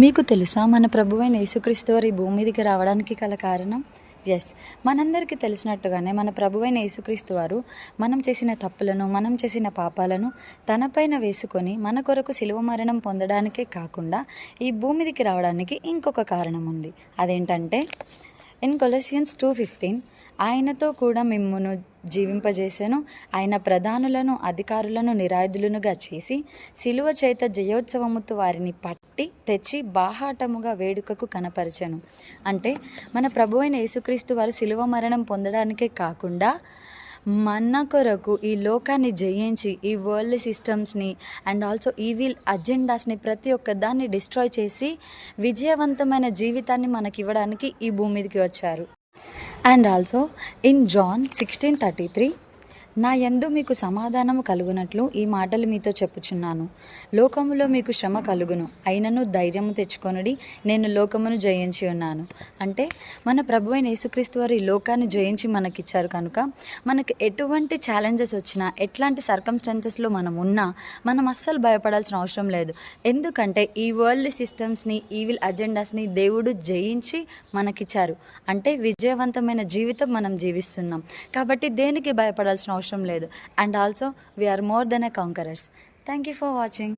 మీకు తెలుసా మన ప్రభువైన యేసుక్రీస్తు వారు ఈ భూమి మీదకి రావడానికి గల కారణం? ఎస్, మనందరికీ తెలిసినట్టుగానే మన ప్రభువైన యేసుక్రీస్తు వారు మనం చేసిన తప్పులను, మనం చేసిన పాపాలను తనపైన వేసుకొని మన కొరకు శిలువ మరణం పొందడానికే కాకుండా ఈ భూమి మీదకి రావడానికి ఇంకొక కారణం ఉంది. అదేంటంటే ఇన్ కొలసియన్స్ 2:15 ఆయనతో కూడా మిమ్మును జీవింపజేసెను, ఆయన ప్రధానులను అధికారులను నిరాయుధులనుగా చేసి శిలువ చేత జయోత్సవముతో వారిని పట్టి తెచ్చి బాహాటముగా వేడుకకు కనపరచెను. అంటే మన ప్రభు అయిన యేసుక్రీస్తు వారు శిలువ మరణం పొందడానికే కాకుండా మన కొరకు ఈ లోకాన్ని జయించి ఈ వరల్డ్ సిస్టమ్స్ని అండ్ ఆల్సో ఈవిల్ అజెండాస్ని ప్రతి ఒక్క దాన్ని డిస్ట్రాయ్ చేసి విజయవంతమైన జీవితాన్ని మనకి ఇవ్వడానికి ఈ భూమి మీదకి వచ్చారు. అండ్ ఆల్సో ఇన్ జాన్ 16:33 నా యందు మీకు సమాధానము కలుగునట్లు ఈ మాటలు మీతో చెప్పుచున్నాను. లోకములో మీకు శ్రమ కలుగును, అయినను ధైర్యము తెచ్చుకొనుడి, నేను లోకమును జయించి ఉన్నాను. అంటే మన ప్రభు అయిన యేసుక్రీస్తు వారు ఈ లోకాన్ని జయించి మనకిచ్చారు కనుక మనకు ఎటువంటి ఛాలెంజెస్ వచ్చినా, ఎట్లాంటి సర్కమ్స్టాన్సెస్లో మనం ఉన్నా మనం అస్సలు భయపడాల్సిన అవసరం లేదు. ఎందుకంటే ఈ వరల్డ్ సిస్టమ్స్ని, ఈవిల్ అజెండాస్ని దేవుడు జయించి మనకిచ్చారు. అంటే విజయవంతమైన జీవితం మనం జీవిస్తున్నాం కాబట్టి దేనికి భయపడాల్సిన అవసరం లేదు. And also we are more than a conquerors. Thank you for watching.